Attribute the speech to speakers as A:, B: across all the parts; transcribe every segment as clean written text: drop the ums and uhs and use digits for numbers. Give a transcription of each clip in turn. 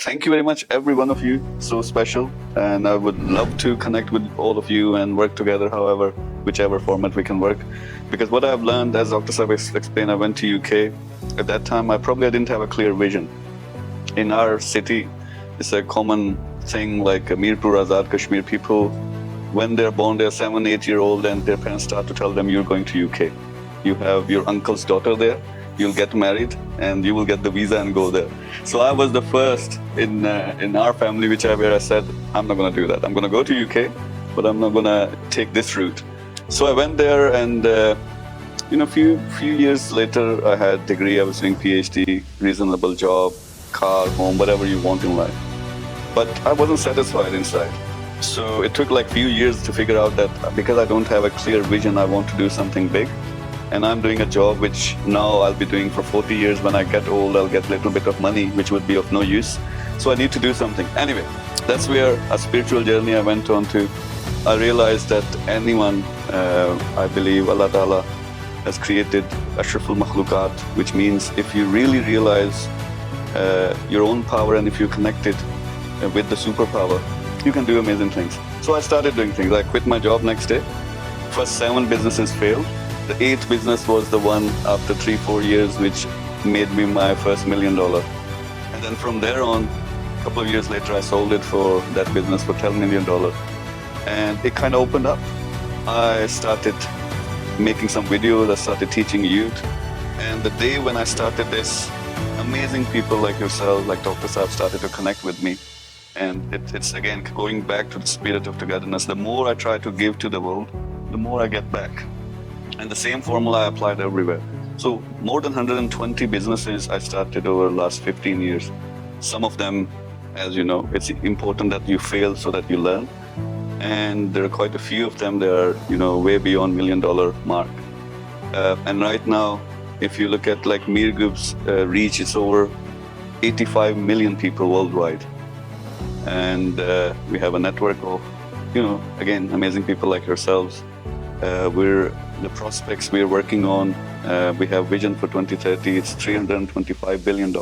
A: thank you very much, every one of you. So special. And I would love to connect with all of you and work together, however, whichever format we can work. Because what I've learned, as Dr. Sabis explained, I went to UK. At that time, I didn't have a clear vision. In our city, it's a common thing like Mirpur Azad Kashmir people, when they're born, they're 7, 8-year-old, and their parents start to tell them, you're going to UK. You have your uncle's daughter there, you'll get married, and you will get the visa and go there. So I was the first in our family where I said, I'm not going to do that. I'm going to go to UK, but I'm not going to take this route. So I went there, and few years later, I had degree. I was doing PhD, reasonable job, car, home, whatever you want in life. But I wasn't satisfied inside. So it took like few years to figure out that because I don't have a clear vision, I want to do something big. And I'm doing a job which now I'll be doing for 40 years. When I get old, I'll get a little bit of money, which would be of no use. So I need to do something. Anyway, that's where a spiritual journey I went on to. I realized that anyone, I believe Allah Ta'ala has created Ashraful Makhlukat, which means if you really realize your own power and if you connect it with the superpower, you can do amazing things. So I started doing things. I quit my job next day. First 7 businesses failed. The 8th business was the one after 3-4 years which made me my first $1 million. And then from there on, a couple of years later, I sold it for that business for $10 million. And it kind of opened up. I started making some videos. I started teaching youth. And the day when I started this, amazing people like yourself, like Dr. Saab, started to connect with me. And it's again going back to the spirit of togetherness. The more I try to give to the world, the more I get back. And the same formula I applied everywhere. So more than 120 businesses I started over the last 15 years. Some of them, as you know, it's important that you fail so that you learn. And there are quite a few of them that are, way beyond $1 million mark. And right now, if you look at like Meer Group's reach, it's over 85 million people worldwide. And we have a network of, again, amazing people like yourselves. The prospects we're working on, we have vision for 2030, it's $325 billion.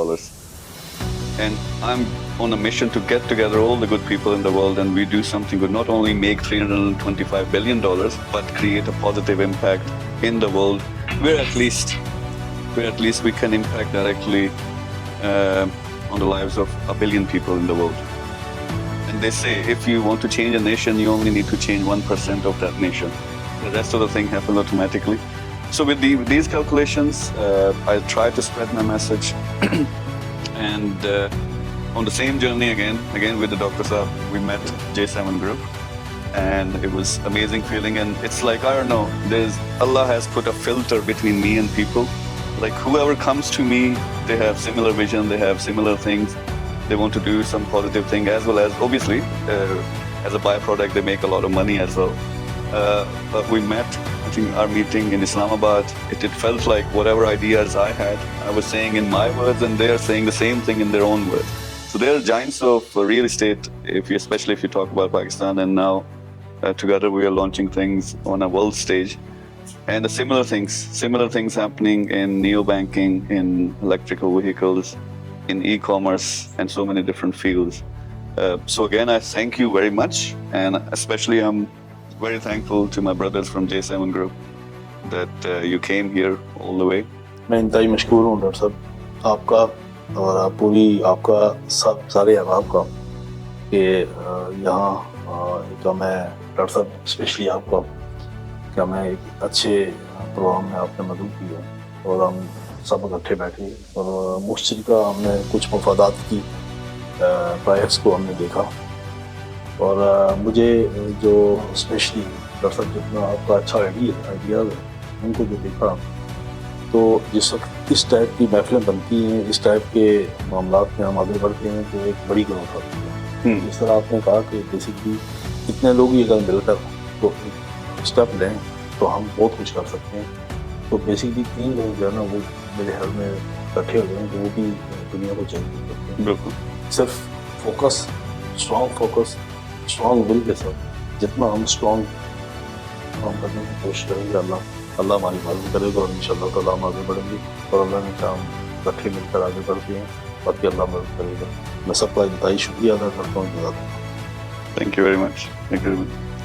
A: And I'm on a mission to get together all the good people in the world and we do something good, not only make $325 billion, but create a positive impact in the world where at least we can impact directly on the lives of 1 billion people in the world. And they say if you want to change a nation, you only need to change 1% of that nation. The rest of the thing happens automatically. So with these calculations, I try to spread my message. And on the same journey again with the Dr. Saab, we met J7 Group. And it was amazing feeling. And it's like, I don't know, Allah has put a filter between me and people. Like whoever comes to me, they have similar vision, they have similar things. They want to do some positive thing as well as, obviously, as a byproduct, they make a lot of money as well. But we met, I think our meeting in Islamabad, it felt like whatever ideas I had, I was saying in my words and they are saying the same thing in their own words. So they are giants of real estate, especially if you talk about Pakistan, and now together we are launching things on a world stage. And the similar things happening in neo-banking, in electrical vehicles, in e-commerce, and so many different fields. So again, I thank you very much, and especially I'm very thankful to my brothers from J7 Group that you came here all the way.
B: मैं इंतहाई मशकूर हूँ doctor साहब आपका और आपका सारे अहबाब का कि यहाँ का मैं डॉक्टर साहब स्पेशली आपका कि मैं एक अच्छे प्रोग्राम में आपने मदद किया और हम सब इकट्ठे बैठे और मुश्तरका हमने कुछ मफादात की प्रोजेक्ट्स को हमने देखा और मुझे जो स्पेशली डॉक्टर साहब जितना आपका अच्छा आइडियाज़ है उनको जो देखा तो जिस वक्त इस टाइप की महफिलें बनती हैं, इस टाइप के मामलात में हम आगे बढ़ते हैं तो एक बड़ी ग्रोथ आती है। जिस तरह आपने कहा कि बेसिकली इतने लोग ये अगर मिलकर तो स्टेप लें तो हम बहुत कुछ कर सकते हैं। तो बेसिकली 3 लोग जो है ना वो मेरे ख्याल में इकट्ठे हो गए तो वो भी दुनिया को चेंज करते हैं।
A: बिल्कुल,
B: सिर्फ फोकस, स्ट्रॉन्ग विल के साथ जितना हम स्ट्रॉन्ग काम करने की कोशिश करेंगे अल्लाह हमारी मदद करेगा और इंशाअल्लाह ताला हम आगे बढ़ेंगे और अल्लाह ने काम इकट्ठे मिलकर आगे बढ़ते हैं। باقی اللہ مدد کرے گا. میں سب کا انتہائی شکریہ ادا کرتا ہوں.
A: Thank you very much. Thank you very much.